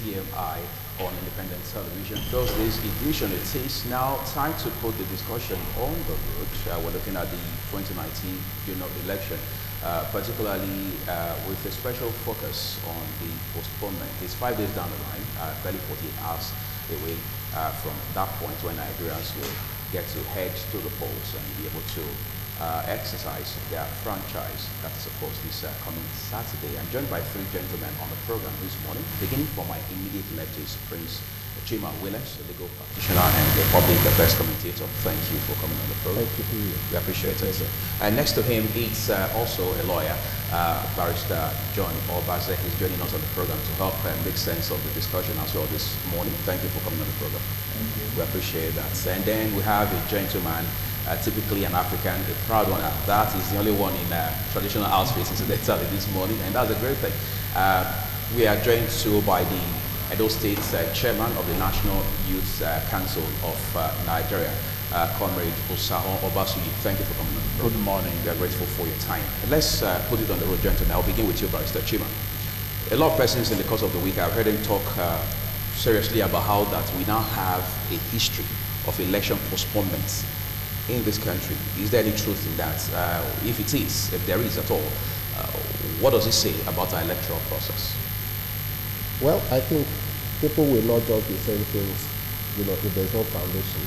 TMI on independent television. Thursday's edition, it is now time to put the discussion on the road. We're looking at the 2019 general election, particularly with a special focus on the postponement. It's 5 days down the line, barely 48 hours away from that point when Nigerians will get to head to the polls and be able to exercise their franchise. That's, of course, this coming Saturday. I'm joined by three gentlemen on the program this morning. Beginning from my immediate left is Prince Chima Williams, a legal practitioner and a public affairs commentator. Thank you for coming on the program. Thank you. We appreciate it. And next to him is also a lawyer, Barrister John Obaze. He's joining us on the program to help make sense of the discussion as well this morning. Thank you for coming on the program. Thank you. We appreciate that. And then we have a gentleman, typically an African, a proud one. That is the only one in traditional outfits incidentally this morning, and that's a great thing. We are joined too by the Edo State chairman of the National Youth Council of Nigeria, Comrade Osahon Obasuyi. Thank you for coming on the program. Good morning. We are grateful for your time. Let's put it on the road, gentlemen. I'll begin with you, Barrister Chima. A lot of persons in the course of the week, I've heard him talk seriously about how that we now have a history of election postponements in this country. Is there any truth in that? If it is, if there is at all, what does it say about our electoral process? Well, I think people will not just be saying things, if there's no foundation.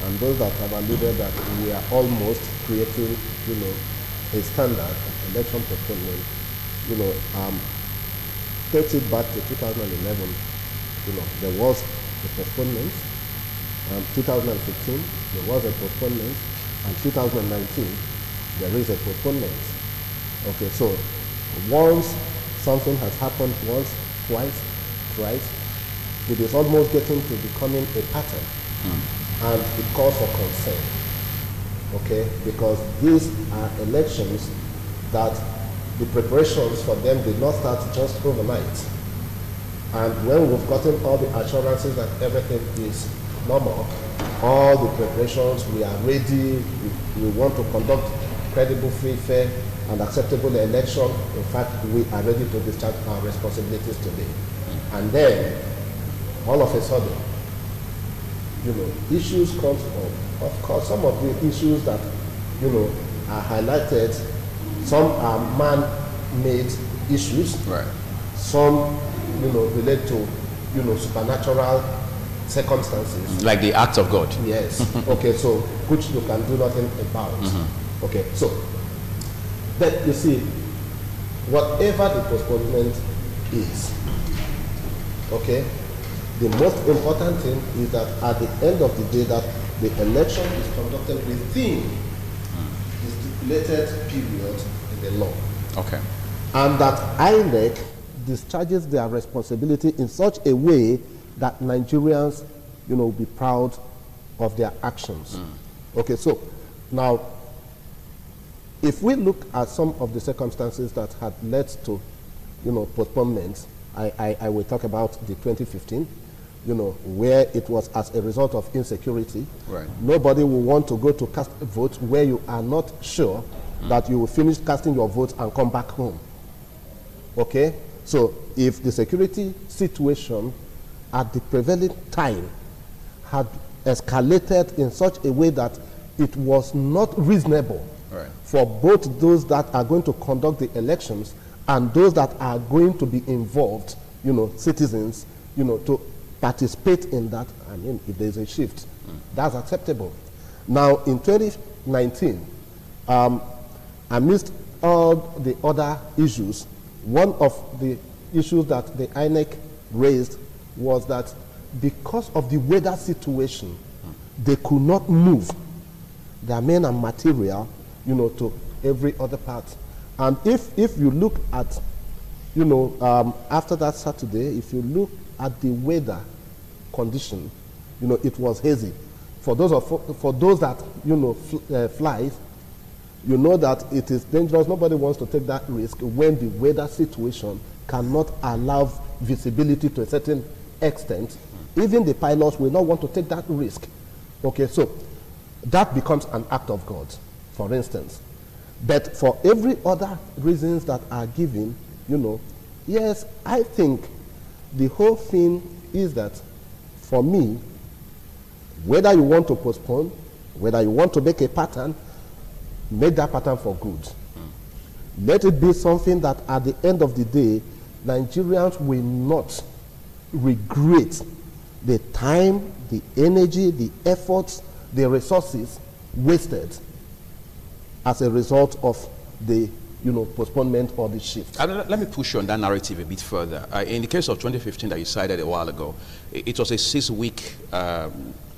And those that have alluded that we are almost creating, a standard of election postponement, takes it back to 2011. There was a postponement. 2015, there was a postponement, and 2019, there is a postponement. Okay, so once something has happened once, twice, thrice, it is almost getting to becoming a pattern, and it calls for concern. Okay, because these are elections that the preparations for them did not start just overnight. And when we've gotten all the assurances that everything is normal, all the preparations, we are ready, we want to conduct credible, free, fair, and acceptable election. In fact, we are ready to discharge our responsibilities today. And then, all of a sudden, issues come up. Of course, some of the issues that, are highlighted, some are man-made issues. Right. Some, relate to, supernatural circumstances. Like the acts of God. Yes. Okay, so which you can do nothing about. Okay, so but you see, whatever the postponement is, okay, the most important thing is that at the end of the day that the election is conducted within the stipulated period in the law. Okay. And that INEC discharges their responsibility in such a way that Nigerians, will be proud of their actions. Okay, so now, if we look at some of the circumstances that had led to, postponements, I will talk about the 2015, where it was as a result of insecurity. Right. Nobody will want to go to cast a vote where you are not sure that you will finish casting your vote and come back home. Okay, so if the security situation at the prevailing time had escalated in such a way that it was not reasonable for both those that are going to conduct the elections and those that are going to be involved, citizens, to participate in that. I mean, if there's a shift, that's acceptable. Now, in 2019, amidst all the other issues, one of the issues that the INEC raised was that because of the weather situation, they could not move their men and material, to every other part. And if you look at, after that Saturday, if you look at the weather condition, it was hazy. For those that fly, that it is dangerous. Nobody wants to take that risk when the weather situation cannot allow visibility to a certain extent. Even the pilots will not want to take that risk. Okay, so that becomes an act of God, for instance. But for every other reasons that are given, yes, I think the whole thing is that, for me, whether you want to postpone, whether you want to make a pattern, make that pattern for good. Let it be something that at the end of the day, Nigerians will not regret the time, the energy, the efforts, the resources wasted as a result of the postponement or the shift. Let me push you on that narrative a bit further. In the case of 2015 that you cited a while ago, it was a 6-week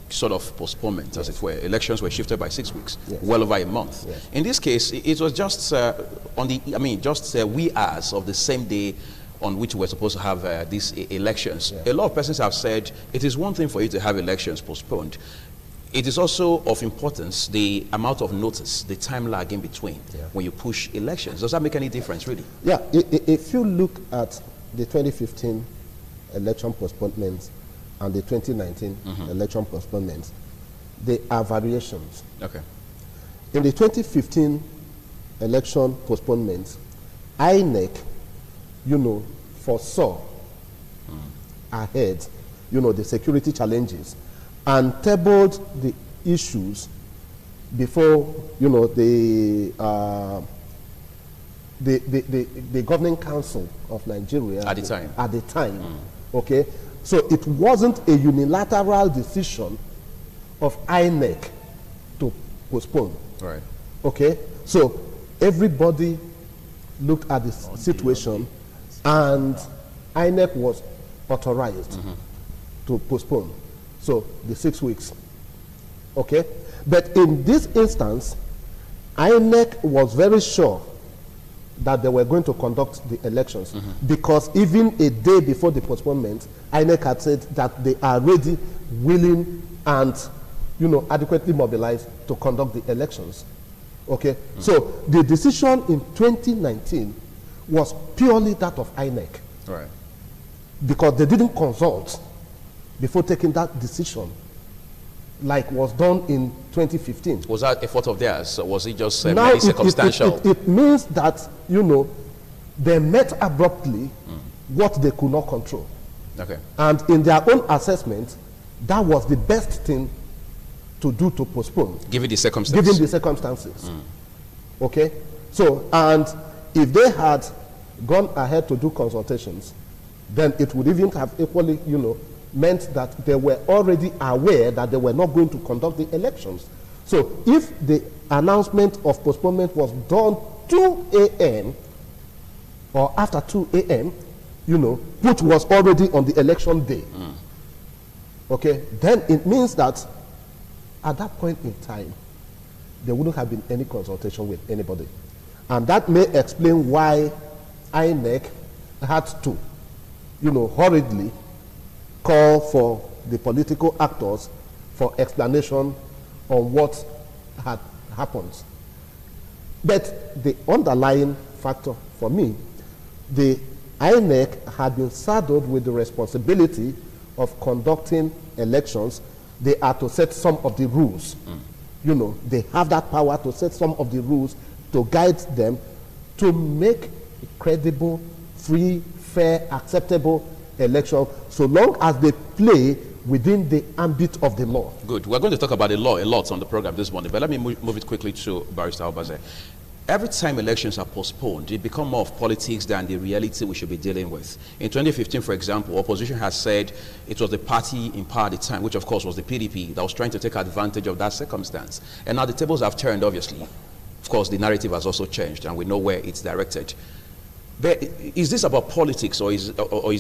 sort of postponement, as it were. Elections were shifted by 6 weeks, well over a month. Yes. In this case, it was just wee hours of the same day on which we're supposed to have these elections. A lot of persons have said it is one thing for you to have elections postponed. It is also of importance the amount of notice, the time lag in between when you push elections. Does that make any difference, really? Yeah, if you look at the 2015 election postponements and the 2019 election postponements, there are variations. Okay. In the 2015 election postponements, INEC, foresaw ahead, the security challenges and tabled the issues before, the governing council of Nigeria at the time. Okay, so it wasn't a unilateral decision of INEC to postpone. Right. Okay, so everybody looked at the situation, and INEC was authorized to postpone. So the 6 weeks. Okay, but in this instance, INEC was very sure that they were going to conduct the elections because even a day before the postponement, INEC had said that they are ready, willing, and adequately mobilized to conduct the elections. Okay, so the decision in 2019 was purely that of INEC, right? Because they didn't consult before taking that decision, like was done in 2015. Was that a fault of theirs, or was it just merely circumstantial? It means that, they met abruptly what they could not control. Okay. And in their own assessment, that was the best thing to do to postpone. Given the circumstances. Given the circumstances. Okay? So, and if they had gone ahead to do consultations, then it would even have equally, meant that they were already aware that they were not going to conduct the elections. So if the announcement of postponement was done 2 a.m. or after 2 a.m., which was already on the election day, okay, then it means that at that point in time, there wouldn't have been any consultation with anybody. And that may explain why INEC had to, hurriedly call for the political actors for explanation on what had happened. But the underlying factor for me, the INEC had been saddled with the responsibility of conducting elections. They are to set some of the rules. They have that power to set some of the rules to guide them to make a credible, free, fair, acceptable election, so long as they play within the ambit of the law. Good. We're going to talk about the law a lot on the program this morning, but let me move it quickly to Barrister Albaze. Every time elections are postponed, it becomes more of politics than the reality we should be dealing with. In 2015, for example, opposition has said it was the party in power at the time, which of course was the PDP, that was trying to take advantage of that circumstance. And now the tables have turned, obviously. Of course, the narrative has also changed, and we know where it's directed. But is this about politics, or is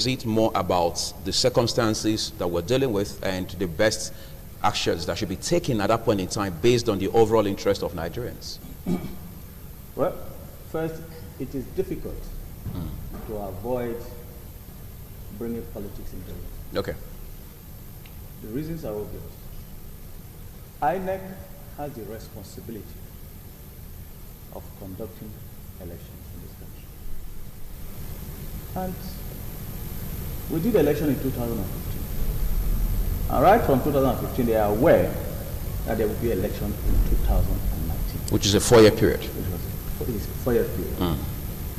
it more about the circumstances that we're dealing with and the best actions that should be taken at that point in time based on the overall interest of Nigerians? Well, first, it is difficult to avoid bringing politics into it. Okay. The reasons are obvious. INEC has the responsibility of conducting elections in this country. And we did election in 2015. And right from 2015, they are aware that there will be election in 2019. Which is a 4-year period. It is a 4-year period. And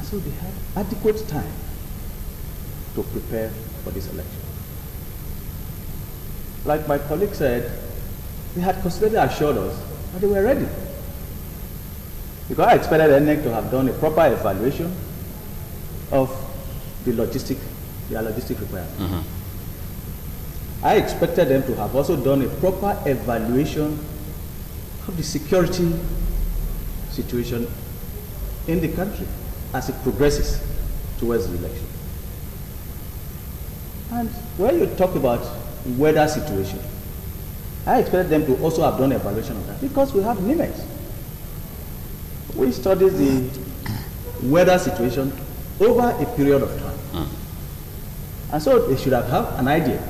so they had adequate time to prepare for this election. Like my colleague said, they had constantly assured us that they were ready. Because I expected NEC to have done a proper evaluation of their logistic requirements. I expected them to have also done a proper evaluation of the security situation in the country as it progresses towards the election. And when you talk about weather situation, I expected them to also have done an evaluation of that because we have limits. We studied the weather situation over a period of time. And so they should have an idea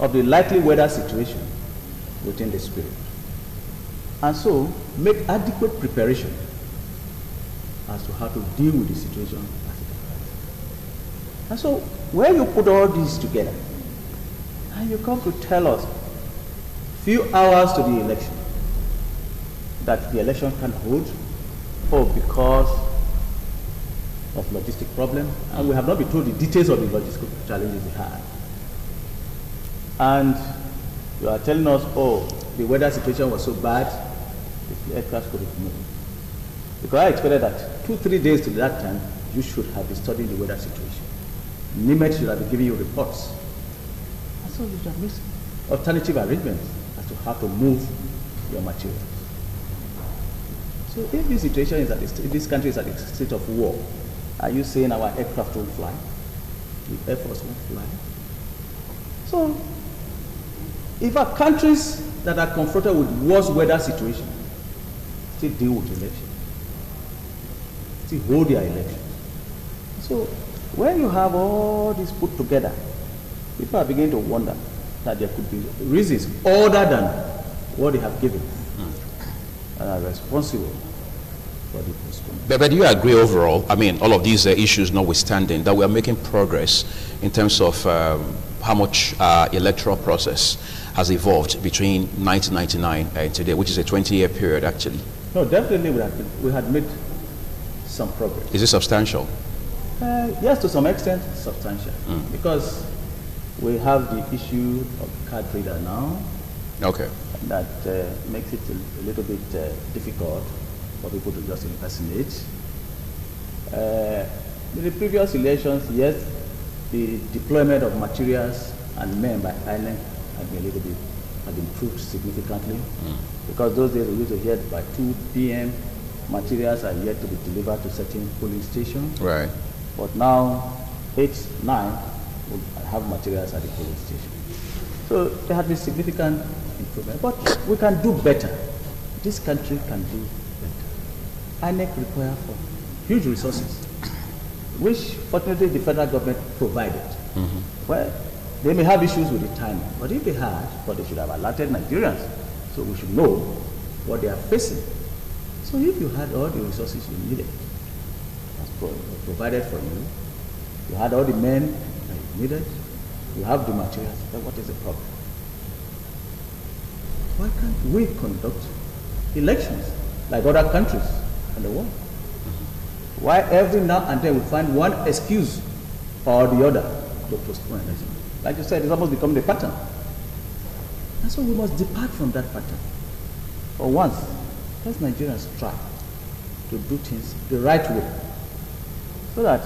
of the likely weather situation within this period. And so make adequate preparation as to how to deal with the situation as it arises. And so when you put all these together, and you come to tell us few hours to the election that the election can hold, because of logistic problem, and we have not been told the details of the logistical challenges we had. And you are telling us, the weather situation was so bad, the aircraft couldn't move. Because I expected that 2-3 days to that time, you should have been studying the weather situation. NIMET should have been giving you reports. And so you should have made alternative arrangements as to how to move your materials. So if this situation is if this country is at a state of war, are you saying our aircraft won't fly? The Air Force won't fly? So if our countries that are confronted with worse weather situation still deal with election, still hold their election. So when you have all this put together, people are beginning to wonder that there could be reasons other than what they have given and are responsible for the postponement. But do you agree overall, I mean, all of these issues notwithstanding, that we are making progress in terms of how much electoral process has evolved between 1999 and today, which is a 20-year period, actually? No, definitely we had made some progress. Is it substantial? Yes, to some extent, substantial. Because we have the issue of the card reader now. Okay. That makes it a little bit difficult for people to just impersonate. In the previous elections, yes, the deployment of materials and men by INEC had improved significantly. Because those days we used to hear by 2 p.m. materials are yet to be delivered to certain polling stations. Right. But now, 8, 9 will have materials at the polling station. So there has been significant improvement. But we can do better. This country can do better. INEC requires huge resources, which fortunately the federal government provided. Well, they may have issues with the timing, but if they had, they should have alerted Nigerians, so we should know what they are facing. So if you had all the resources you needed, provided for you, you had all the men that you needed, you have the materials, then what is the problem? Why can't we conduct elections like other countries in the world? Why every now and then we find one excuse or the other to postpone election? Like you said, it's almost become the pattern. And so we must depart from that pattern. For once, let's Nigerians try to do things the right way so that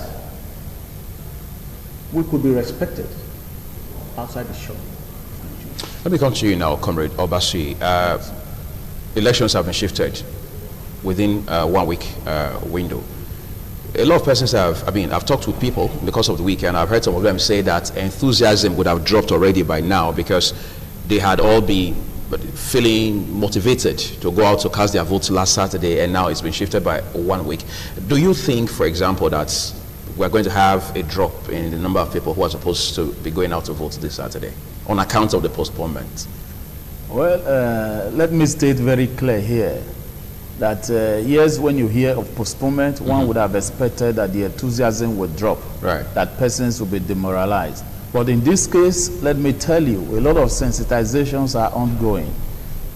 we could be respected outside the shore. Let me come to you now, Comrade Obasi. Elections have been shifted within 1 week window. A lot of persons I've talked to people because of the weekend. I've heard some of them say that enthusiasm would have dropped already by now because they had all been feeling motivated to go out to cast their votes last Saturday, and now it's been shifted by 1 week. Do you think, for example, that we're going to have a drop in the number of people who are supposed to be going out to vote this Saturday on account of the postponement? Well, let me state very clear here that yes, when you hear of postponement, one would have expected that the enthusiasm would drop, right, that persons will be demoralized. But in this case, let me tell you, a lot of sensitizations are ongoing.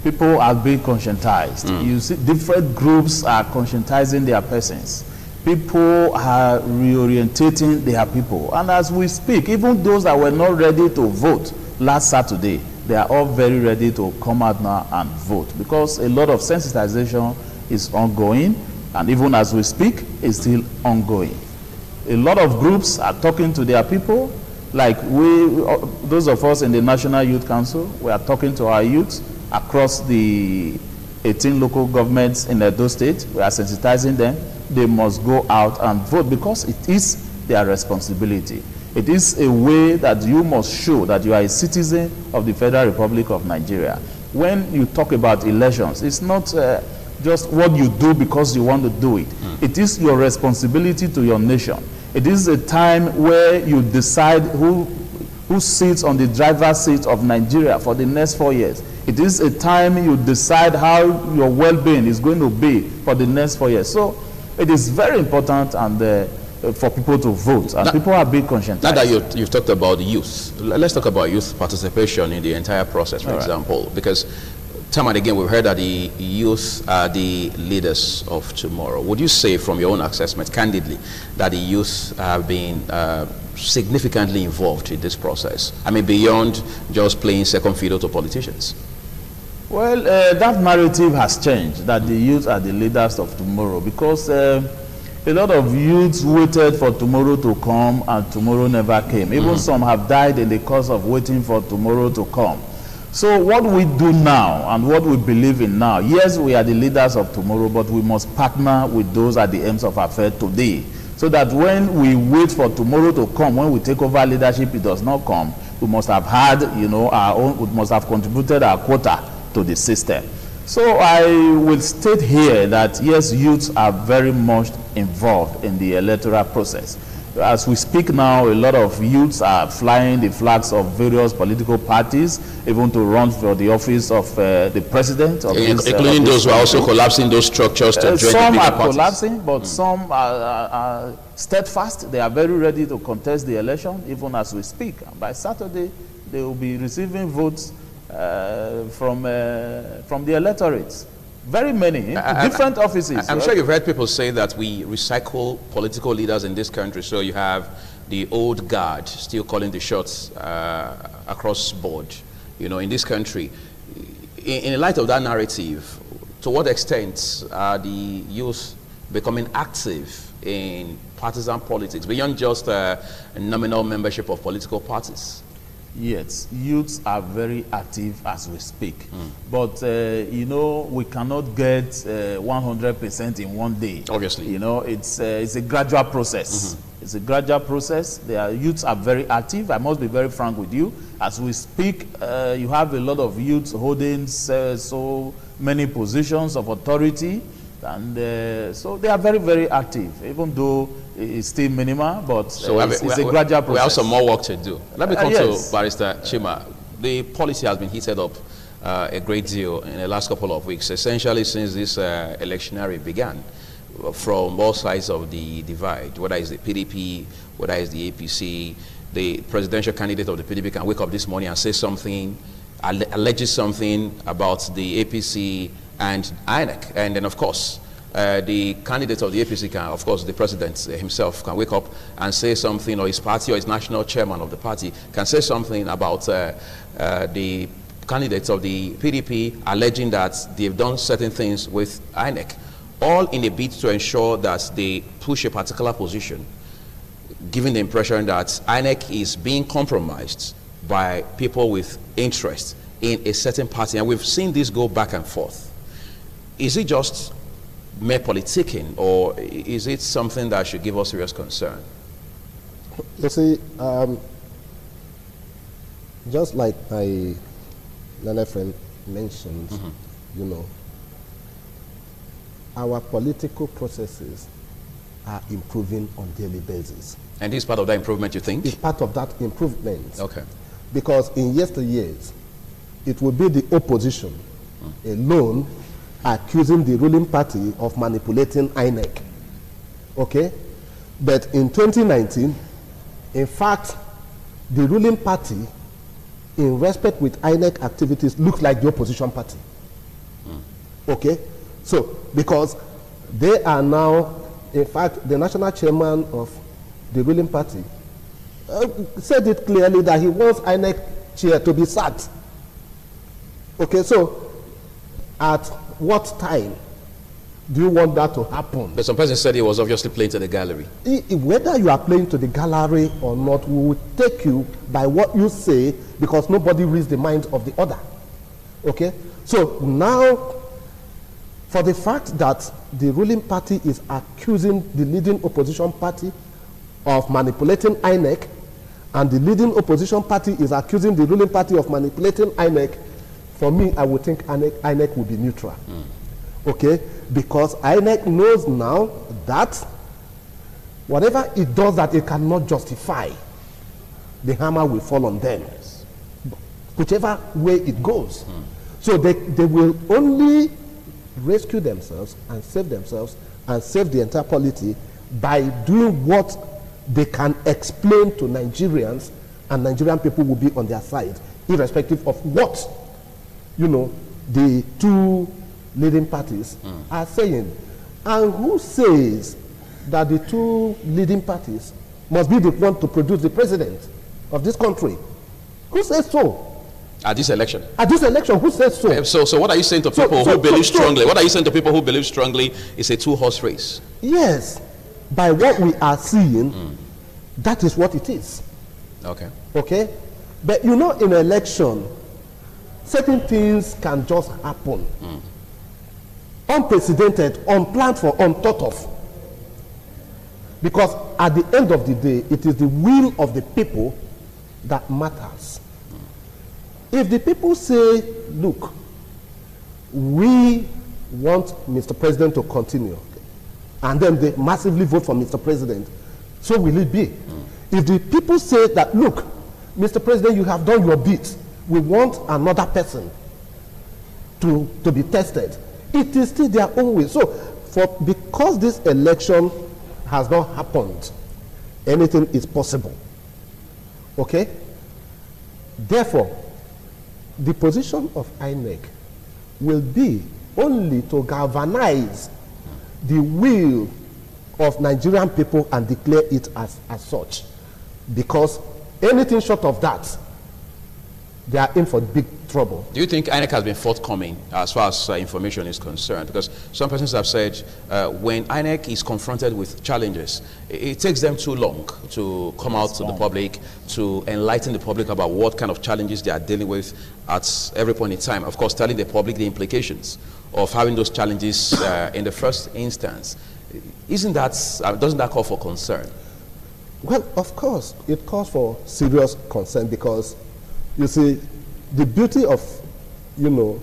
People are being conscientized. You see, different groups are conscientizing their persons. People are reorientating their people. And as we speak, even those that were not ready to vote last Saturday, they are all very ready to come out now and vote, because a lot of sensitization is ongoing, and even as we speak, it's still ongoing. A lot of groups are talking to their people, like those of us in the National Youth Council, we are talking to our youths across the 18 local governments in Edo State. We are sensitizing them. They must go out and vote, because it is their responsibility. It is a way that you must show that you are a citizen of the Federal Republic of Nigeria. When you talk about elections, it's not just what you do because you want to do it. It is your responsibility to your nation. It is a time where you decide who sits on the driver's seat of Nigeria for the next 4 years. It is a time you decide how your well-being is going to be for the next 4 years. So it is very important and for people to vote, and people are being conscientized. Now that you've talked about youth, let's talk about youth participation in the entire process, for example, because time and again we've heard that the youth are the leaders of tomorrow. Would you say, from your own assessment, candidly, that the youth have been significantly involved in this process? I mean, beyond just playing second fiddle to politicians. Well, that narrative has changed, that the youth are the leaders of tomorrow, because a lot of youths waited for tomorrow to come, and tomorrow never came. Even some have died in the course of waiting for tomorrow to come. So what we do now and what we believe in now, yes, we are the leaders of tomorrow, but we must partner with those at the ends of affairs today, so that when we wait for tomorrow to come, when we take over leadership, it does not come, we must have had, you know, our own, we must have contributed our quota to the system. So I will state here that yes, youths are very much involved in the electoral process. As we speak now, a lot of youths are flying the flags of various political parties, even to run for the office of the president. Of including those who are also collapsing those structures to join the bigger parties. Some are collapsing, but some are steadfast. They are very ready to contest the election, even as we speak. And by Saturday, they will be receiving votes from the electorates. Very many, different offices. I'm sure you've heard people say that we recycle political leaders in this country. So you have the old guard still calling the shots across board, you know, in this country. In light of that narrative, to what extent are the youth becoming active in partisan politics beyond just nominal membership of political parties? Yes, youths are very active as we speak. But, you know, we cannot get 100% in one day. Obviously. You know, it's a gradual process. It's a gradual process. Youths are very active. I must be very frank with you. As we speak, you have a lot of youths holding so many positions of authority. And so they are very, very active, even though it's still minimal, but so it's a gradual process. We have some more work to do. Let me come to Barrister Chima. The policy has been heated up a great deal in the last couple of weeks, essentially since this electionary began, from all sides of the divide, whether it's the PDP, whether it's the APC. The presidential candidate of the PDP can wake up this morning and say something, alleges something about the APC and INEC, and then of course the candidate of the APC can, of course the president himself can wake up and say something, or his party or his national chairman of the party can say something about the candidates of the PDP, alleging that they've done certain things with INEC, all in a bid to ensure that they push a particular position, giving the impression that INEC is being compromised by people with interest in a certain party. And we've seen this go back and forth. Is it just mere politicking, or is it something that should give us serious concern? You see, just like my learned friend mentioned, you know, our political processes are improving on a daily basis. And this is part of that improvement, you think? It's part of that improvement. Okay. Because in yesteryears, it would be the opposition alone accusing the ruling party of manipulating INEC. Okay? But in 2019, in fact, the ruling party, in respect with INEC activities, looks like the opposition party. Okay? So, because they are now In fact, the national chairman of the ruling party said it clearly that he wants INEC chair to be sacked. Okay, so at what time do you want that to happen? But some person said he was obviously playing to the gallery. Whether you are playing to the gallery or not, we will take you by what you say, because nobody reads the mind of the other. Okay? So now, for the fact that the ruling party is accusing the leading opposition party of manipulating INEC, and the leading opposition party is accusing the ruling party of manipulating INEC, for me, I would think INEC will be neutral. Okay? Because INEC knows now that whatever it does that it cannot justify, the hammer will fall on them, whichever way it goes. So they will only rescue themselves and save the entire polity by doing what they can explain to Nigerians, and Nigerian people will be on their side, irrespective of what, you know, the two leading parties are saying. And who says that the two leading parties must be the one to produce the president of this country? Who says so? At this election? At this election, who says so? So what are you saying to people who believe strongly? What are you saying to people who believe strongly it's a two-horse race? Yes. By what we are seeing, that is what it is. Okay. Okay? But you know, in an election, certain things can just happen. Unprecedented, unplanned for, unthought of. Because at the end of the day, it is the will of the people that matters. If the people say, look, we want Mr. President to continue, and then they massively vote for Mr. President, so will it be. If the people say that, look, Mr. President, you have done your bit, we want another person to be tested, it is still their own way. So, because this election has not happened, anything is possible. Okay? Therefore, the position of INEC will be only to galvanize the will of Nigerian people and declare it as such. Because anything short of that, they are in for big trouble. Do you think INEC has been forthcoming as far as information is concerned? Because some persons have said when INEC is confronted with challenges, it takes them too long to come out to the public, to enlighten the public about what kind of challenges they are dealing with at every point in time. Of course, telling the public the implications of having those challenges in the first instance. Isn't that, doesn't that call for concern? Well, of course, it calls for serious concern, because you see, the beauty of, you know,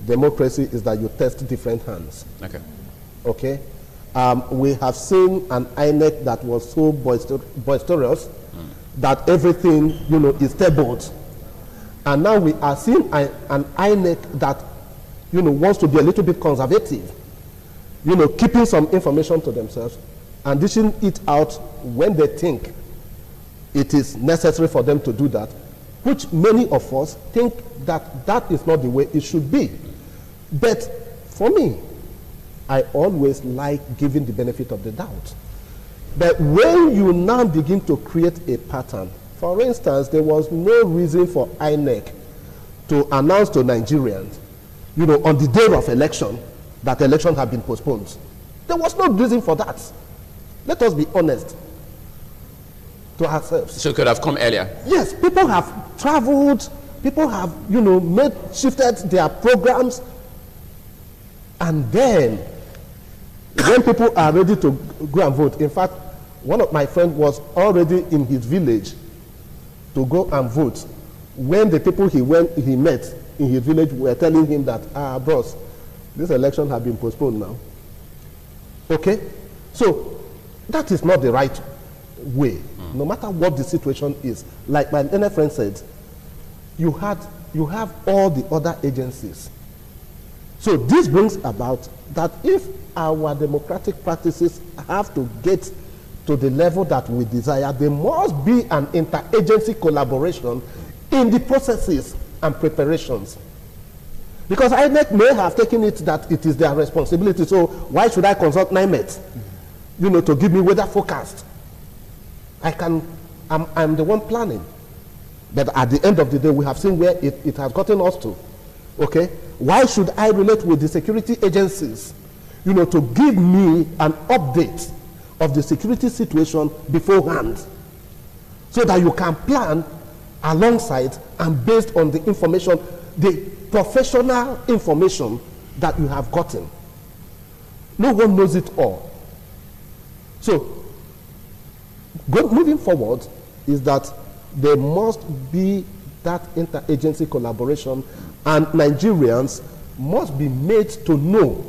democracy is that you test different hands. Okay. Okay? We have seen an INEC that was so boisterous that everything, you know, is tabled. And now we are seeing an INEC that, you know, wants to be a little bit conservative, you know, keeping some information to themselves and dishing it out when they think it is necessary for them to do that, which many of us think that that is not the way it should be. But for me, I always like giving the benefit of the doubt. But when you now begin to create a pattern, for instance, there was no reason for INEC to announce to Nigerians, you know, on the day of election, that election had been postponed. There was no reason for that. Let us be honest to ourselves. So it could have come earlier? Yes, people have traveled, people have, you know, shifted their programs, and then when people are ready to go and vote, in fact, one of my friends was already in his village to go and vote when the people he met in his village were telling him that, bros, this election has been postponed now. Okay? So, that is not the right way. No matter what the situation is. Like my NF friend said, you have all the other agencies. So this brings about that if our democratic practices have to get to the level that we desire, there must be an interagency collaboration in the processes and preparations. Because INEC may have taken it that it is their responsibility, so why should I consult NIMET? you know, to give me weather forecast. I'm the one planning. But at the end of the day, we have seen where it has gotten us to. Okay? Why should I relate with the security agencies, you know, to give me an update of the security situation beforehand, so that you can plan alongside and based on the information, the professional information that you have gotten. No one knows it all. So, moving forward is that there must be that interagency collaboration, and Nigerians must be made to know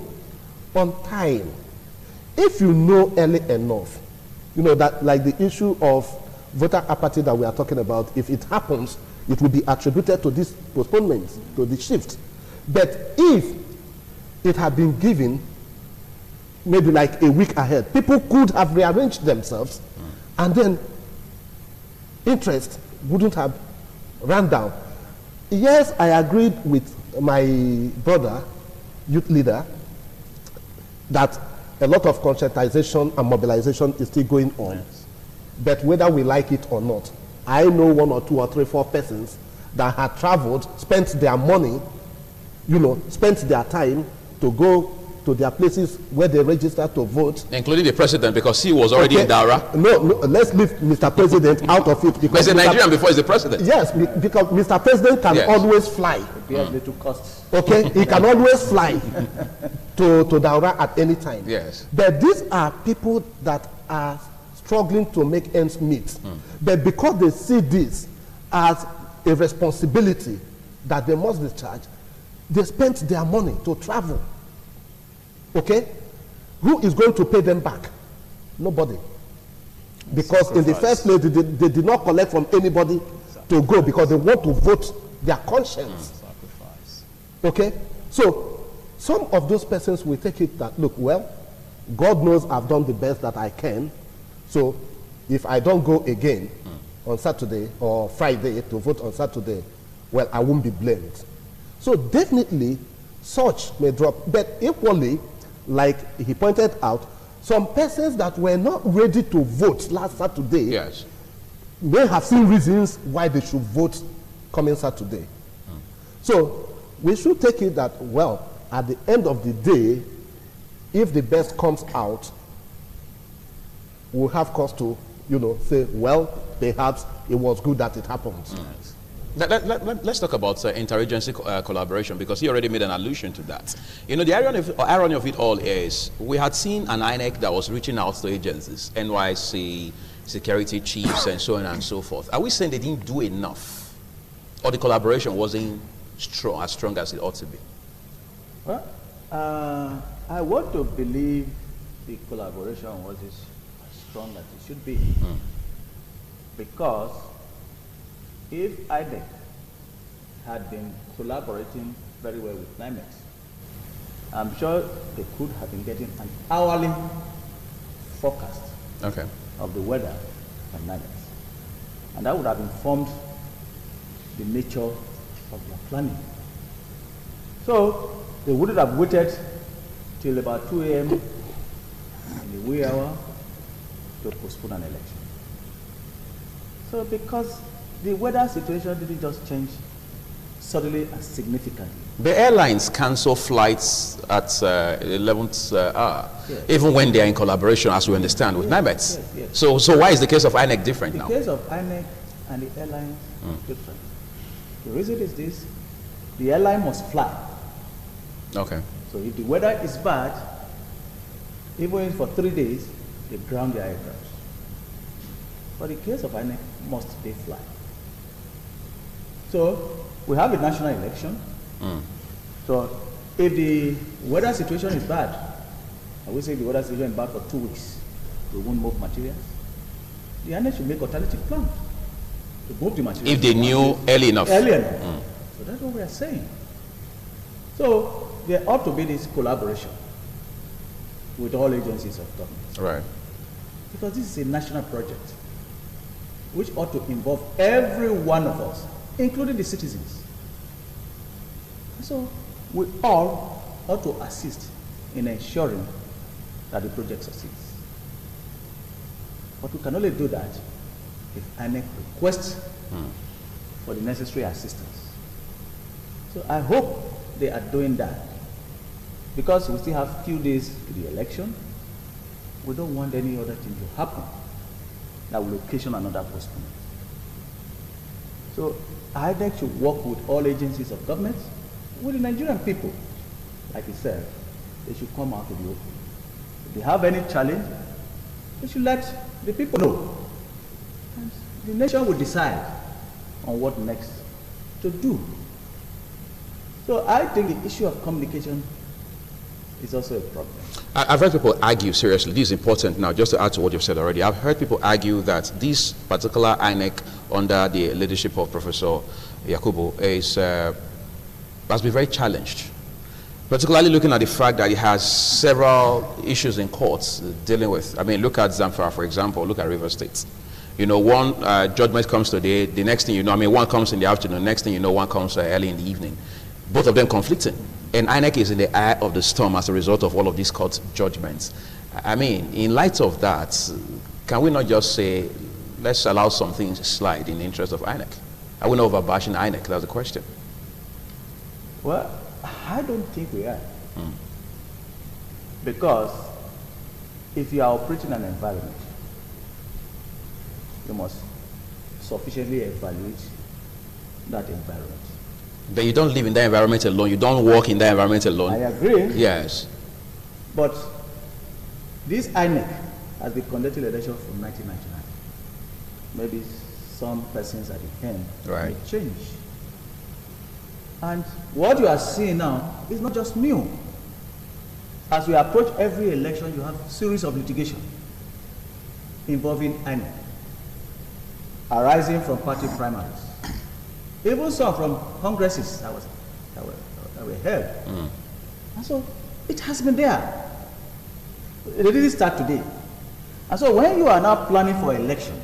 on time. If you know early enough, you know that, like the issue of voter apathy that we are talking about, if it happens, it will be attributed to this postponement, to the shift. But if it had been given maybe like a week ahead, people could have rearranged themselves, and then interest wouldn't have run down. Yes, I agreed with my brother, youth leader, that a lot of conscientization and mobilization is still going on. Yes. But whether we like it or not, I know 1 or 2 or 3, 4 persons that had traveled, spent their money, you know, spent their time to go to their places where they register to vote. Including the president, because he was already in Daura. No, let's leave Mr. President out of it. Because he's a Nigerian before he's the president. Yes, because Mr. President can always fly. He has little costs. Okay, he can always fly to Daura at any time. Yes. But these are people that are struggling to make ends meet. But because they see this as a responsibility that they must discharge, they spent their money to travel. Okay? Who is going to pay them back? Nobody. Because in the first place, they did not collect from anybody to go, because they want to vote their conscience. Okay? So, some of those persons will take it that, look, well, God knows I've done the best that I can. So, if I don't go again on Saturday or Friday to vote on Saturday, well, I won't be blamed. So, definitely, such may drop. But equally, like he pointed out, some persons that were not ready to vote last Saturday may have seen reasons why they should vote coming Saturday. So we should take it that, well, at the end of the day, if the best comes out, we'll have cause to, you know, say, well, perhaps it was good that it happened. Let's talk about interagency collaboration, because he already made an allusion to that. You know, the irony of it all is we had seen an INEC that was reaching out to agencies, NYC, security chiefs, and so on and so forth. Are we saying they didn't do enough, or the collaboration wasn't as strong as it ought to be? Well, I want to believe the collaboration was as strong as it should be, because if INEC had been collaborating very well with NIMEX, I'm sure they could have been getting an hourly forecast of the weather from NIMEX. And that would have informed the nature of their planning. So they wouldn't have waited till about 2 a.m. in the wee hour to postpone an election. So because the weather situation didn't just change suddenly and significantly. The airlines cancel flights at 11th hour, even when they are in collaboration, as we understand, with NIMEX. So why is the case of INEC different now? The case of INEC and the airlines is different. The reason is this: the airline must fly. Okay. So if the weather is bad, even for 3 days, they ground their aircraft. For the case of INEC, must they fly? So we have a national election. So if the weather situation is bad, I will say the weather situation is bad for 2 weeks, they won't move materials. The INEC should make alternative plans to move the materials. If they knew early enough. Early enough. So that's what we are saying. So there ought to be this collaboration with all agencies of government. Right. Because this is a national project which ought to involve every one of us, including the citizens. So we all ought to assist in ensuring that the project succeeds. But we can only do that if INEC requests for the necessary assistance. So I hope they are doing that. Because we still have few days to the election, we don't want any other thing to happen that will occasion another postponement. So INEC should work with all agencies of government, with the Nigerian people. Like he said, they should come out to the open. If they have any challenge, they should let the people know. And the nation will decide on what next to do. So I think the issue of communication is also a problem. I've heard people argue, seriously, this is important now, just to add to what you've said already. I've heard people argue that this particular INEC under the leadership of Professor Yakubu has been very challenged, particularly looking at the fact that it has several issues in courts dealing with. I mean, look at Zamfara, for example, look at River State. You know, one judgment comes today, the next thing you know, I mean, one comes in the afternoon, next thing you know, one comes early in the evening. Both of them conflicting. And INEC is in the eye of the storm as a result of all of these court judgments. I mean, in light of that, can we not just say, let's allow some things slide in the interest of INEC? Are we not overbashing INEC? That's the question. Well, I don't think we are. Because if you are operating an environment, you must sufficiently evaluate that environment. But you don't live in that environment alone. You don't work in that environment alone. I agree. Yes. But this INEC has been conducting elections from 1999. Maybe some persons at the end may change. And what you are seeing now is not just new. As we approach every election, you have a series of litigation involving INEC, arising from party primaries. Even some from congresses that were held. And so it has been there. It didn't start today. And so when you are now planning for election,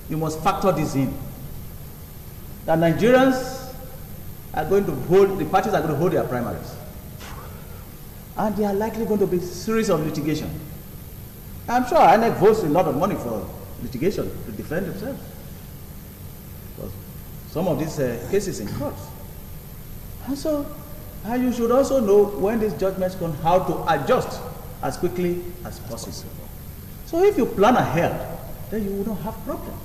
you must factor this in. That Nigerians are going to hold, the parties are going to hold their primaries. And there are likely going to be a series of litigation. I'm sure INEC votes a lot of money for litigation to defend themselves. Because some of these cases in court. And so you should also know when these judgments come, how to adjust as quickly as possible. So if you plan ahead, then you will not have problem.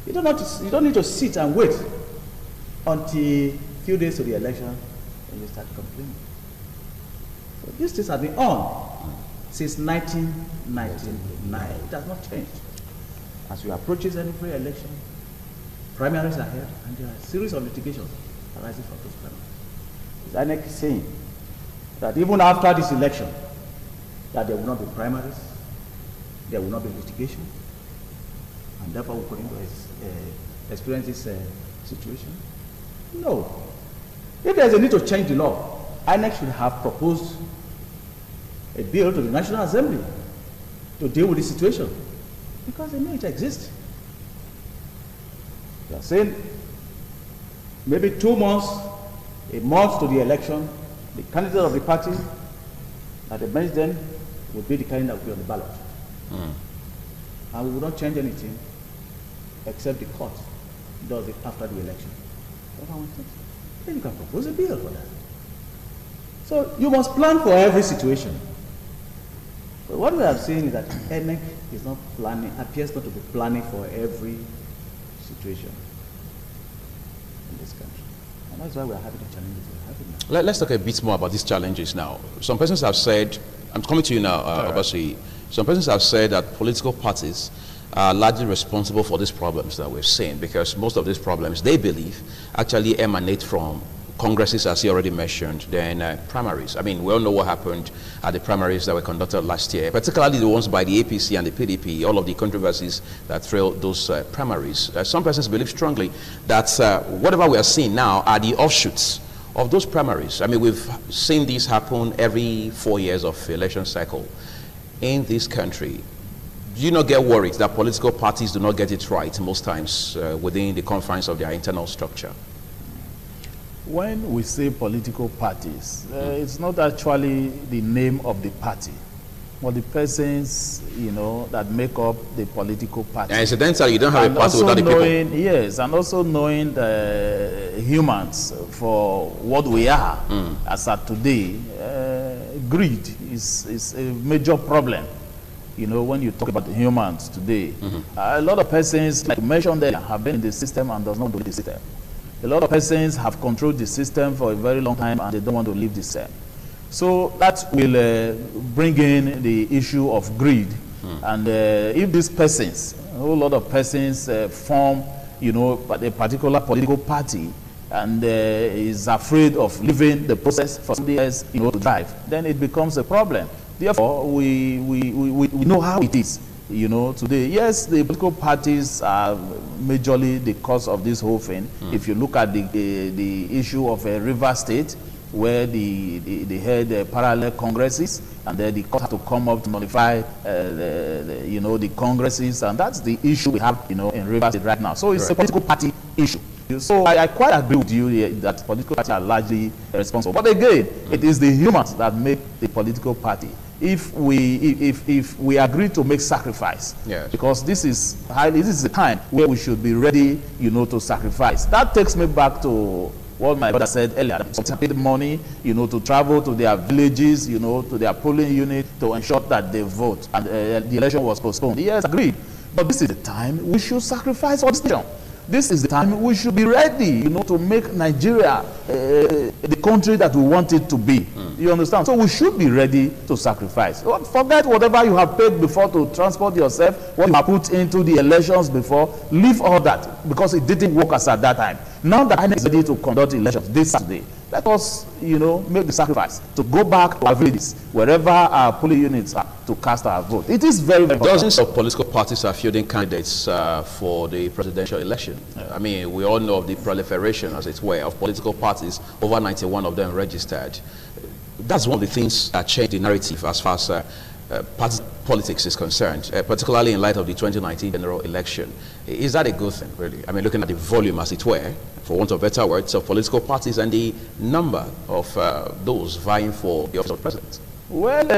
You don't need to sit and wait until a few days to the election and you start complaining. So these things have been on since 1999. It has not changed. As we approach every election, primaries are held, and there are a series of litigations arising from those primaries. INEC is saying that even after this election, that there will not be primaries, there will not be litigation, and therefore we're going to experience this situation? No. If there's a need to change the law, INEC should have proposed a bill to the National Assembly to deal with the situation, because they know it exists. They are saying maybe 2 months, a month to the election, the candidate of the party at the bench then would be the candidate that would be on the ballot. And we will not change anything except the court does it after the election. Then you can propose a bill for that. So you must plan for every situation. But what we have seen is that INEC is not planning, appears not to be planning for every situation in this country. And that's why we are having the challenges we're having now. Let's talk a bit more about these challenges now. Some persons have said, I'm coming to you now, Obasi. Some persons have said that political parties are largely responsible for these problems that we've seen, because most of these problems, they believe, actually emanate from congresses, as you already mentioned, then primaries. I mean, we all know what happened at the primaries that were conducted last year, particularly the ones by the APC and the PDP, all of the controversies that trailed those primaries. Some persons believe strongly that whatever we are seeing now are the offshoots of those primaries. I mean, we've seen this happen every 4 years of election cycle in this country. Do you not get worried that political parties do not get it right most times within the confines of their internal structure? When we say political parties, it's not actually the name of the party but the persons, you know, that make up the political party. And incidentally, you don't have and a party without the people. Yes, and also knowing the humans for what we are as at today. Greed is a major problem. You know, when you talk about humans today, a lot of persons, like you mentioned earlier, have been in the system and does not do the system. A lot of persons have controlled the system for a very long time and they don't want to leave the system. So that will bring in the issue of greed. And if these persons, a whole lot of persons form, you know, a particular political party and is afraid of leaving the process for somebody else, you know, to drive, then it becomes a problem. Therefore, we know how it is, you know, today. Yes, the political parties are majorly the cause of this whole thing. If you look at the issue of a river state, where they had parallel congresses, and then the court had to come up to nullify, you know, the congresses, and that's the issue we have, you know, in River State right now. So it's a political party issue. So I quite agree with you that political parties are largely responsible. But again, it is the humans that make the political party. If we agree to make sacrifice, yes, because this is the time where we should be ready, you know, to sacrifice. That takes me back to what my brother said earlier. Some paid money, you know, to travel to their villages, you know, to their polling unit to ensure that they vote, and the election was postponed. Yes, agreed. But this is the time we should sacrifice for this nation. This is the time we should be ready, you know, to make Nigeria the country that we want it to be. You understand? So we should be ready to sacrifice. Forget whatever you have paid before to transport yourself, what you have put into the elections before. Leave all that, because it didn't work as at that time. Now that INEC is ready to conduct elections this Saturday, let us, you know, make the sacrifice to go back to our villages, wherever our polling units are, to cast our vote. It is very, very important. Dozens of political parties are fielding candidates for the presidential election. I mean, we all know of the proliferation, as it were, of political parties. Over 91 of them registered. That's one of the things that changed the narrative as far as party politics is concerned, particularly in light of the 2019 general election. Is that a good thing, really? I mean, looking at the volume, as it were, for want of better words, of political parties and the number of those vying for the office of president. Well,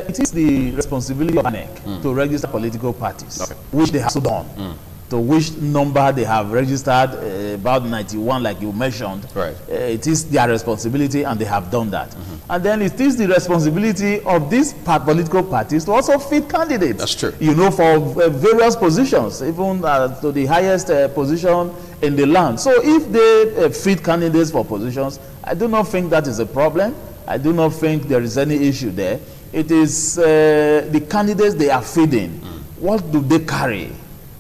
it is the responsibility of INEC to register political parties, which they have so done. To which number they have registered, about 91, like you mentioned. Right. It is their responsibility, and they have done that. And then it is the responsibility of these political parties to also feed candidates. That's true. You know, for various positions, even to the highest position in the land. So if they feed candidates for positions, I do not think that is a problem. I do not think there is any issue there. It is the candidates they are feeding. What do they carry?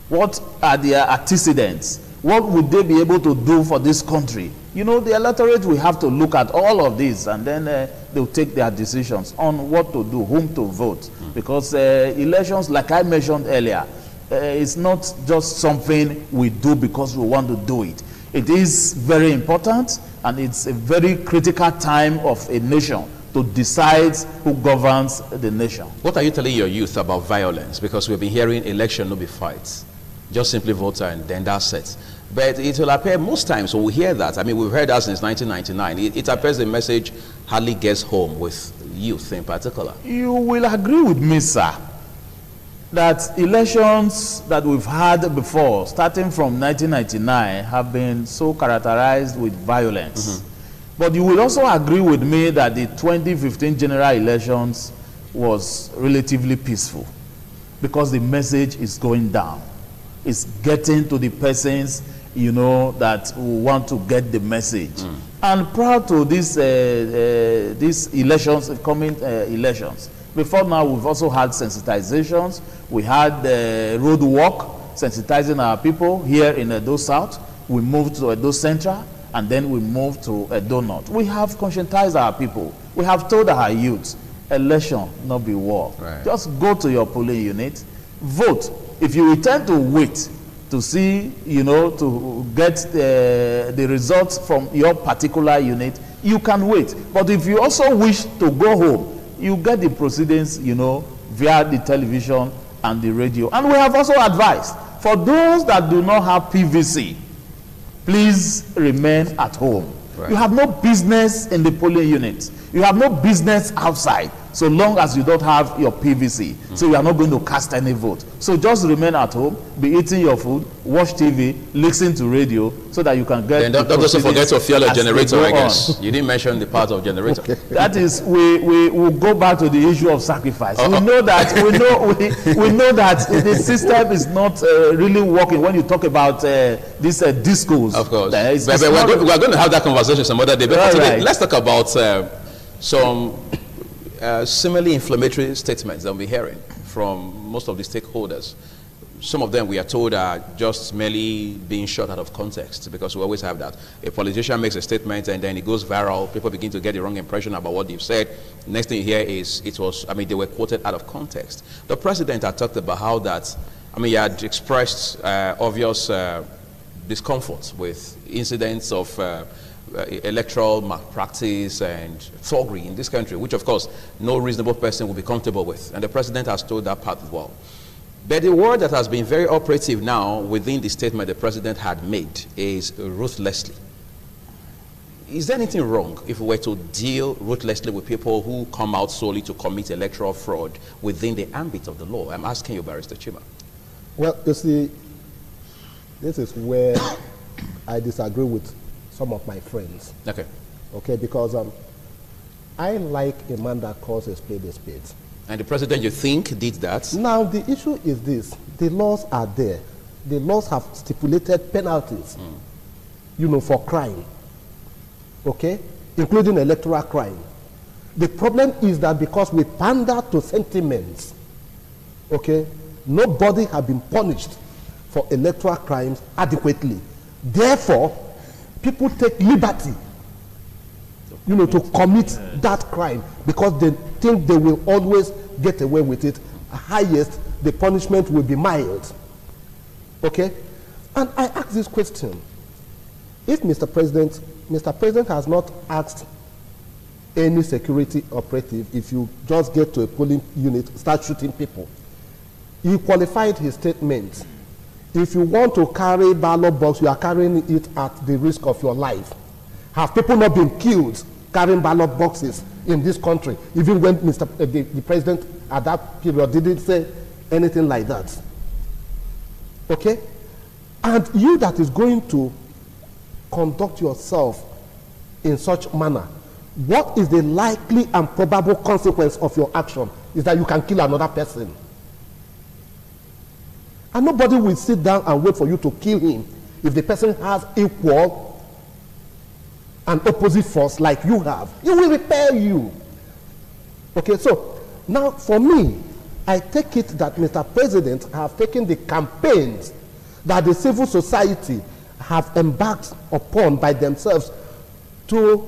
What are their antecedents? What would they be able to do for this country? You know, the electorate will have to look at all of this, and then they'll take their decisions on what to do, whom to vote. Because elections, like I mentioned earlier, it's not just something we do because we want to do it. It is very important, and it's a very critical time of a nation to decide who governs the nation. What are you telling your youth about violence? Because we've been hearing election no be fights. Just simply vote and then that's it. But it will appear most times when we hear that, I mean, we've heard that since 1999, it appears the message hardly gets home with youth in particular. You will agree with me, sir, that elections that we've had before, starting from 1999, have been so characterized with violence. But you will also agree with me that the 2015 general elections was relatively peaceful, because the message is going down. It's getting to the persons, you know, that want to get the message. And prior to these elections, coming elections, before now we've also had sensitizations. We had road walk, sensitizing our people here in Edo South. We moved to Edo Central, and then we moved to Edo North. We have conscientized our people. We have told our youth, election not be war. Right. Just go to your polling unit, vote. If you intend to wait to see, you know, to get the results from your particular unit, you can wait. But if you also wish to go home, you get the proceedings, you know, via the television and the radio. And we have also advised, for those that do not have PVC, please remain at home. Right. You have no business in the polling units. You have no business outside so long as you don't have your PVC. So you are not going to cast any vote. So just remain at home, be eating your food, watch TV, listen to radio, so that you can get. Then don't also forget to fuel a generator, I guess. You didn't mention the part of generator. That is, we will go back to the issue of sacrifice. We know that we know that the system is not really working. When you talk about these discos, of course, but we're going to have that conversation some other day. But today, let's talk about some similarly inflammatory statements that we're hearing from most of the stakeholders. Some of them, we are told, are just merely being shot out of context, because we always have that. A politician makes a statement and then it goes viral. People begin to get the wrong impression about what they've said. Next thing you hear is they were quoted out of context. The president had talked about how that, he had expressed obvious discomfort with incidents of electoral malpractice and thuggery in this country, which of course no reasonable person will be comfortable with. And the president has told that part as well. But the word that has been very operative now within the statement the president had made is ruthlessly. Is there anything wrong if we were to deal ruthlessly with people who come out solely to commit electoral fraud within the ambit of the law? I'm asking you, Barrister Chima. Well, you see, this is where I disagree with some of my friends. Okay. Okay, because I like a man that calls a spade a spade. And the president, you think, did that? Now, the issue is this. The laws are there. The laws have stipulated penalties, for crime, okay, including electoral crime. The problem is that because we pander to sentiments, okay, nobody has been punished for electoral crimes adequately. Therefore, people take liberty, to commit that crime because they think they will always get away with it. Highest, the punishment will be mild. Okay? And I ask this question. If Mr. President has not asked any security operative, if you just get to a polling unit, start shooting people, he qualified his statement. If you want to carry ballot box, you are carrying it at the risk of your life. Have people not been killed carrying ballot boxes in this country, even when the president at that period didn't say anything like that? Okay? And you that is going to conduct yourself in such manner, what is the likely and probable consequence of your action? Is that you can kill another person. And nobody will sit down and wait for you to kill him if the person has equal and opposite force like you have. He will repel you. Okay, so now for me, I take it that Mr. President have taken the campaigns that the civil society have embarked upon by themselves to,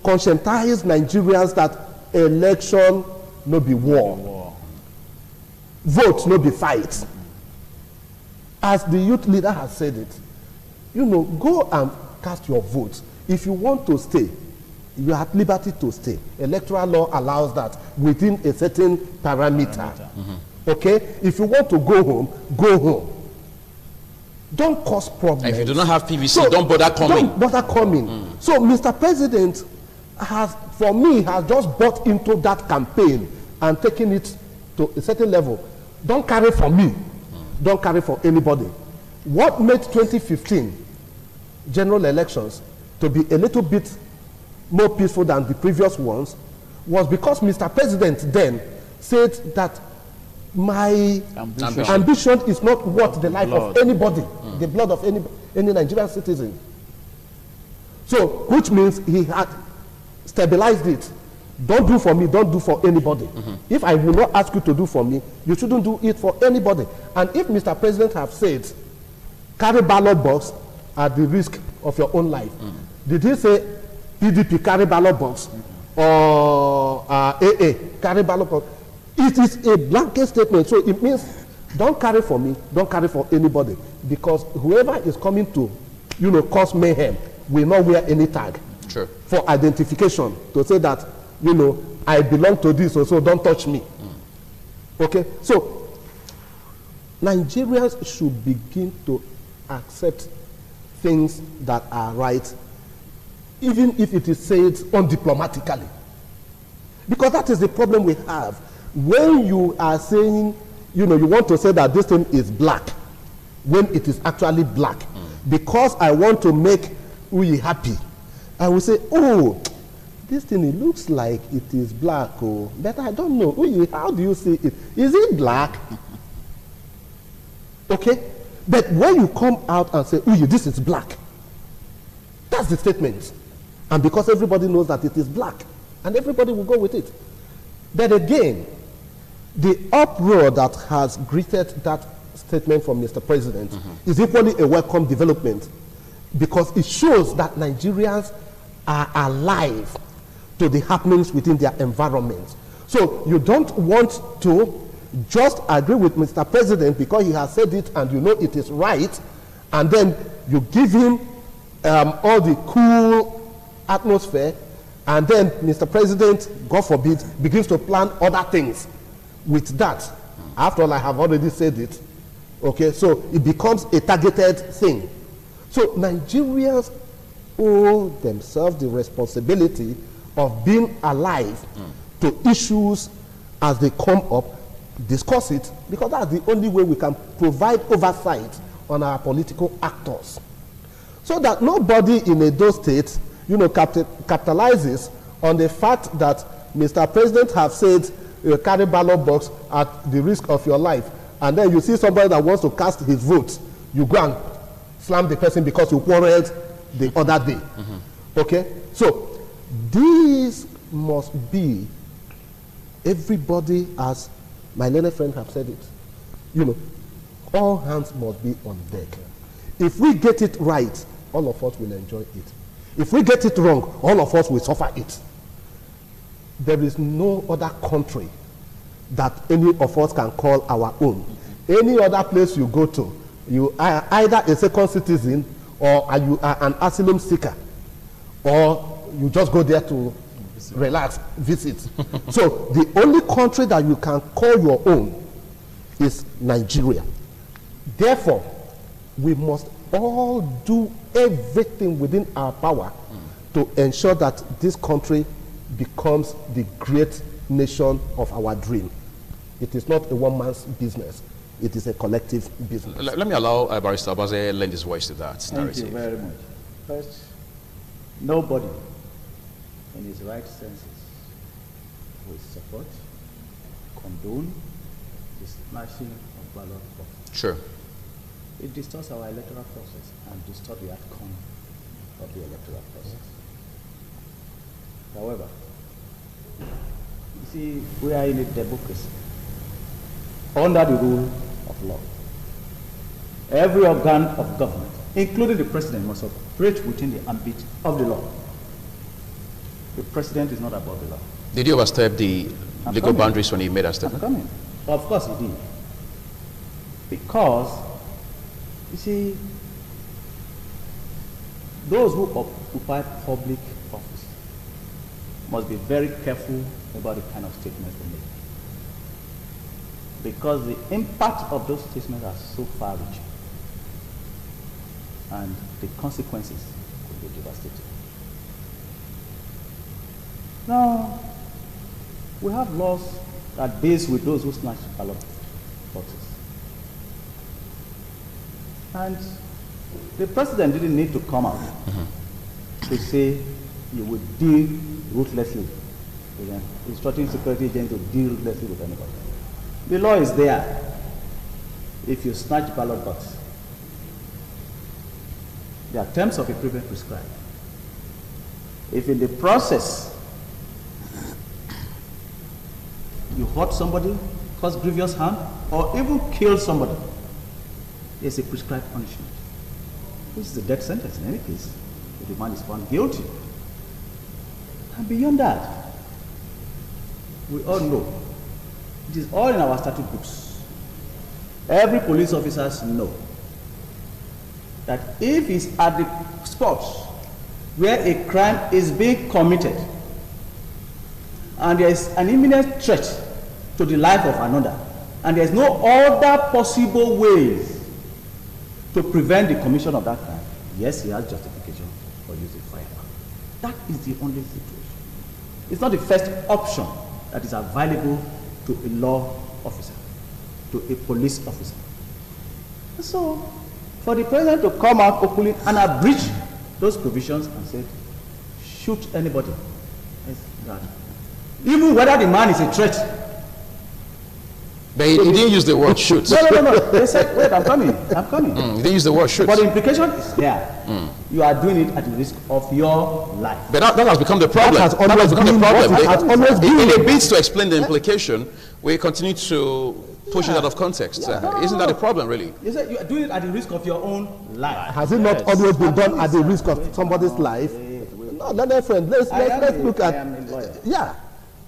conscientize Nigerians that election no be war. Vote no be fight. As the youth leader has said it, go and cast your vote. If you want to stay, you are at liberty to stay. Electoral law allows that within a certain parameter. Okay? If you want to go home, go home. Don't cause problems. If you do not have PVC, don't bother coming. Don't bother coming. So Mr. President has just bought into that campaign and taken it to a certain level. Don't carry for me. Don't carry for anybody. What made 2015 general elections to be a little bit more peaceful than the previous ones was because Mr. President then said that my ambition is not worth the life of anybody, the blood of any Nigerian citizen. So, which means he had stabilized it. Don't do for me, don't do for anybody. If I will not ask you to do for me, you shouldn't do it for anybody. And if Mr. President have said, carry ballot box at the risk of your own life, did he say PDP carry ballot box or AA carry ballot box? It is a blanket statement, so it means don't carry for me, don't carry for anybody, because whoever is coming to, cause mayhem will not wear any tag for identification to say that, I belong to this, so don't touch me. Okay, so Nigerians should begin to accept things that are right even if it is said undiplomatically. Because that is the problem we have. When you are saying, you want to say that this thing is black, when it is actually black. Because I want to make Uyi happy, I will say, oh, this thing, it looks like it is black, oh, but I don't know. Uyi, how do you see it? Is it black? Okay? But when you come out and say, Uyi, this is black, that's the statement. And because everybody knows that it is black, and everybody will go with it. But again, the uproar that has greeted that statement from Mr. President is equally a welcome development, because it shows that Nigerians are alive to the happenings within their environment. So you don't want to just agree with Mr. President because he has said it and you know it is right, and then you give him all the cool atmosphere, and then Mr. President, God forbid, begins to plan other things with that. After all, I have already said it. Okay, so it becomes a targeted thing. So Nigerians owe themselves the responsibility of being alive to issues as they come up, discuss it, because that's the only way we can provide oversight on our political actors. So that nobody in Edo State, capitalizes on the fact that Mr. President has said, carry ballot box at the risk of your life. And then you see somebody that wants to cast his vote, you go and slam the person because you quarreled the other day. Okay? So, these must be, everybody, as my learned friend have said it, all hands must be on deck. If we get it right, all of us will enjoy it. If we get it wrong, all of us will suffer it. There is no other country that any of us can call our own. Any other place you go to, you are either a second citizen or you are an asylum seeker, or you just go there to relax, visit. So the only country that you can call your own is Nigeria. Therefore, we must all do everything within our power to ensure that this country becomes the great nation of our dream. It is not a one-man's business. It is a collective business. Let me allow Barrister Abaze lend his voice to that narrative. Thank you very much. First, nobody in his right senses will support, condone the smashing of ballot boxes. Sure. It distorts our electoral process and distorts the outcome of the electoral process. However, you see, we are in a democracy under the rule of law. Every organ of government, including the president, must operate within the ambit of the law. The president is not above the law. Did you overstep the legal boundaries when he made that statement? I'm coming. Of course he did. Because, you see, those who occupy public office must be very careful about the kind of statements they make. Because the impact of those statements are so far-reaching, and the consequences could be devastating. Now, we have laws that deal with those who snatch ballot boxes. And the president didn't need to come out to say you would deal ruthlessly with them, instructing security agents to deal ruthlessly with anybody. The law is there. If you snatch ballot box, there are terms of imprisonment prescribed. If in the process you hurt somebody, cause grievous harm, or even kill somebody, there's a prescribed punishment. This is a death sentence in any case, if the man is found guilty. And beyond that, we all know, it is all in our statute books. Every police officer knows that if he's at the spot where a crime is being committed and there is an imminent threat to the life of another, and there is no other possible ways to prevent the commission of that crime, yes, he has justification for using firearm. That is the only situation. It's not the first option that is available to a law officer, to a police officer. So, for the president to come out openly and abridge those provisions and say, shoot anybody, even whether the man is a threat. But he didn't use the word shoot. No. They said, wait, I'm coming. He didn't use the word shoot. But the implication is there. You are doing it at the risk of your life. But that has become the problem. That has always been. In a bid to explain the implication, we continue to push it out of context. Isn't that the problem, really? You said you are doing it at the risk of your own life. Has it not always been done at the risk of somebody's life? No, let friend. Let's look at. I am a lawyer. Yeah,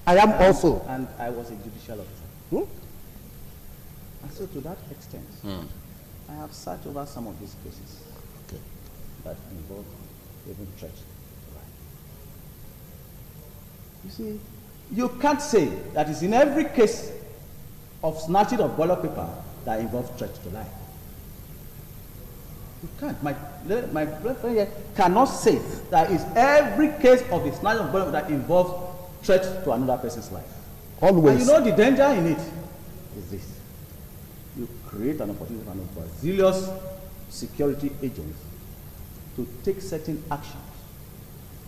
I am also. And I was a judicial officer. And so to that extent, I have sat over some of these cases that involve even threat. You see, you can't say that it's in every case of snatching of ballot paper that involves threat to life. You can't. My friend here cannot say that it's every case of the snatching of ballot that involves threat to another person's life. Always. And you know the danger in it is this. You create an opportunity for an overzealous security agents to take certain actions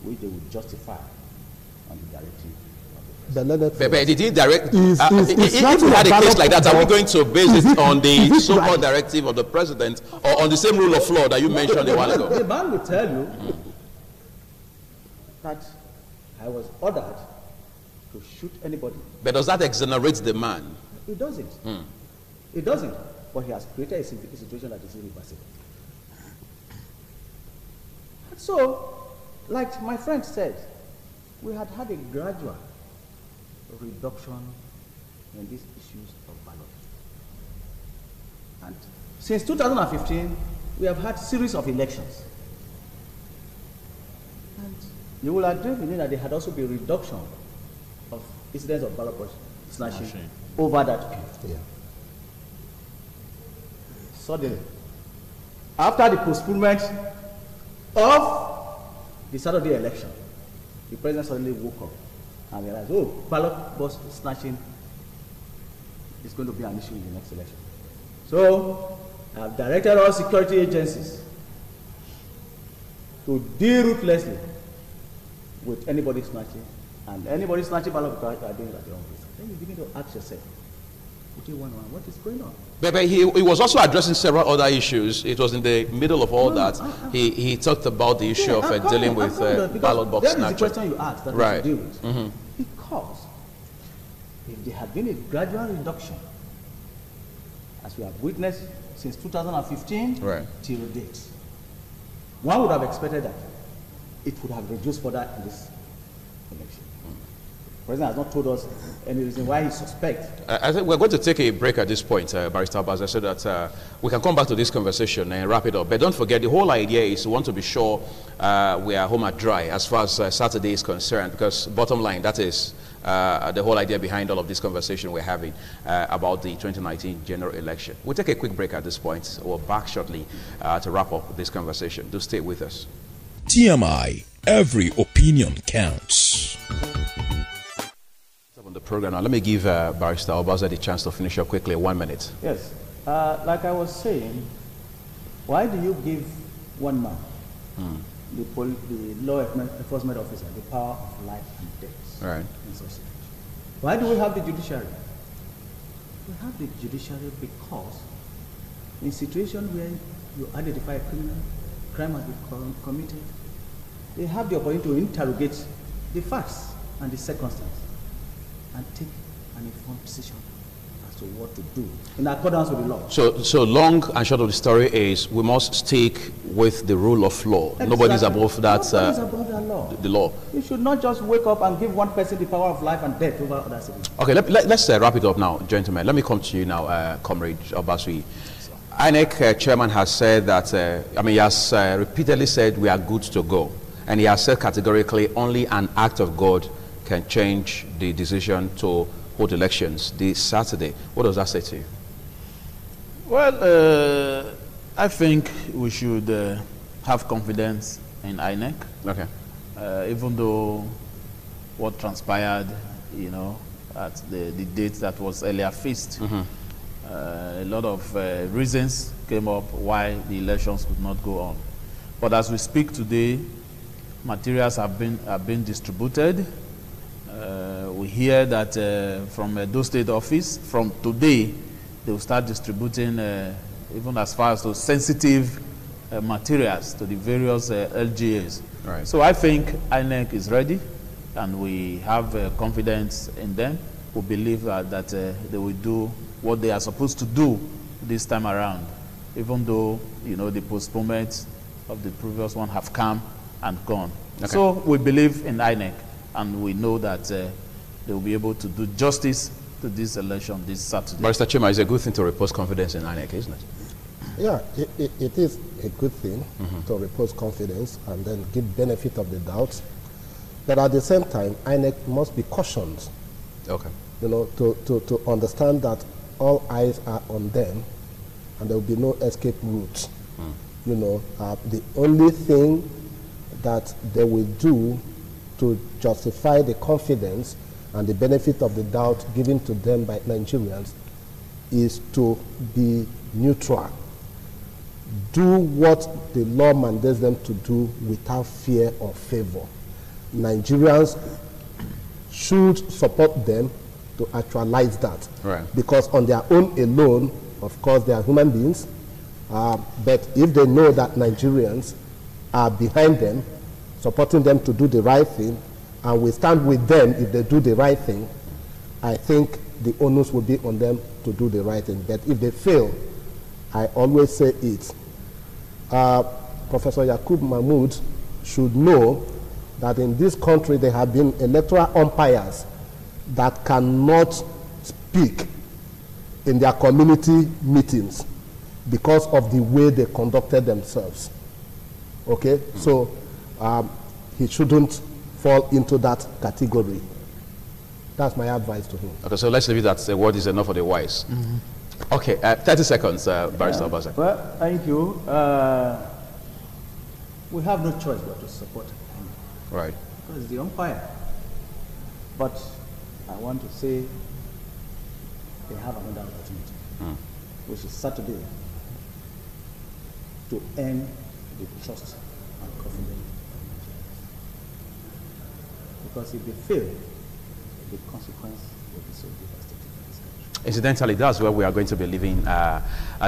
which they would justify on the directive of the president. But did he direct? If we had a case like that, are we going to base it on the so-called directive of the president or on the same rule of law that you mentioned a while ago? The man will tell you that I was ordered to shoot anybody. But does that exonerate the man? It doesn't. It doesn't. But he has created a situation that is irreversible. So, like my friend said, we had a gradual reduction in these issues of ballot. And since 2015, we have had series of elections. And you will agree with me that there had also been reduction of incidents of ballot snatching over that period. Yeah. Suddenly, after the postponement of the Saturday election, the president suddenly woke up and realized, oh, ballot box snatching is going to be an issue in the next election. So, I have directed all security agencies to deal ruthlessly with anybody snatching, and anybody snatching ballot box are doing it at their own risk. Then you begin to ask yourself, what is going on? But he was also addressing several other issues. It was in the middle of all that. He talked about the issue of dealing with ballot box snatching. That is the question you asked that we should deal with. Because if there had been a gradual reduction, as we have witnessed since 2015 till date, one would have expected that it would have reduced further in this election. The president has not told us any reason why he suspects. I think we're going to take a break at this point, Barrister Abaza, so that we can come back to this conversation and wrap it up. But don't forget, the whole idea is we want to be sure we are home at dry as far as Saturday is concerned, because bottom line, that is the whole idea behind all of this conversation we're having about the 2019 general election. We'll take a quick break at this point. We'll back shortly to wrap up this conversation. Do stay with us. TMI, every opinion counts. On the program now, let me give Barrister Abaza the chance to finish up quickly. 1 minute. Yes. Like I was saying, why do you give one man, the law enforcement officer, the power of life and death in such situation? Why do we have the judiciary? We have the judiciary because in situations where you identify a crime has been committed, they have the opportunity to interrogate the facts and the circumstances and take an informed decision as to what to do in accordance with the law. So long and short of the story is we must stick with the rule of law. Exactly. Nobody's above that. Nobody's above that law. The law. You should not just wake up and give one person the power of life and death over other citizens. Okay, let's wrap it up now, gentlemen. Let me come to you now, Comrade Obasui. INEC chairman has said that, he has repeatedly said we are good to go. And he has said categorically only an act of God can change the decision to hold elections this Saturday. What does that say to you? Well, I think we should have confidence in INEC. Okay. even though what transpired, at the date that was earlier fixed, a lot of reasons came up why the elections could not go on. But as we speak today, materials have been distributed. We hear that from those state office, from today, they will start distributing even as far as those sensitive materials to the various LGAs. Right. So I think INEC is ready, and we have confidence in them. We believe that they will do what they are supposed to do this time around, even though the postponements of the previous one have come and gone. Okay. So we believe in INEC, and we know that they will be able to do justice to this election this Saturday. Barrister Chima, it's a good thing to repose confidence in INEC, isn't it? Yeah, it is a good thing to repose confidence and then give benefit of the doubt. But at the same time, INEC must be cautioned, Okay. to understand that all eyes are on them and there will be no escape route. The only thing that they will do to justify the confidence and the benefit of the doubt given to them by Nigerians is to be neutral. Do what the law mandates them to do without fear or favor. Nigerians should support them to actualize that. Right. Because on their own alone, of course, they are human beings. But if they know that Nigerians are behind them, supporting them to do the right thing, and we stand with them if they do the right thing, I think the onus will be on them to do the right thing. But if they fail, I always say it. Professor Yakub Mahmood should know that in this country there have been electoral umpires that cannot speak in their community meetings because of the way they conducted themselves. Okay? So he shouldn't fall into that category. That's my advice to him. Okay, so let's leave it at the word is enough for the wise. Okay, 30 seconds, Barrister Obasa. Well, thank you. We have no choice but to support him. Right. Because the umpire. But I want to say they have another opportunity, which is Saturday, to earn the trust and confidence of Nigerians. Because if they fail, the consequence will be so devastating for this country. Incidentally, that's where we are going to be leaving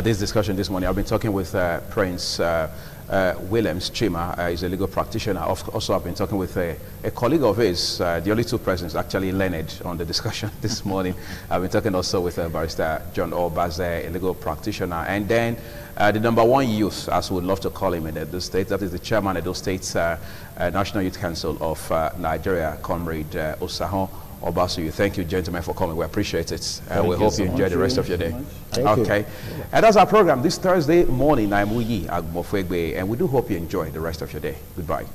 this discussion this morning. I've been talking with Prince Williams Chima. He's a legal practitioner. Also, I've been talking with a colleague of his, the only two persons actually learned on the discussion this morning. I've been talking also with Barrister John Obaze, a legal practitioner. And then the number one youth, as we would love to call him in Edo State, that is the chairman of Edo State's National Youth Council of Nigeria, Comrade Osahon Obasuyi. Thank you, gentlemen, for coming. We appreciate it. We hope you enjoy the rest of your day. Okay. And that's our program this Thursday morning. I'm Uyi Agmofwegbe, and we do hope you enjoy the rest of your day. Goodbye.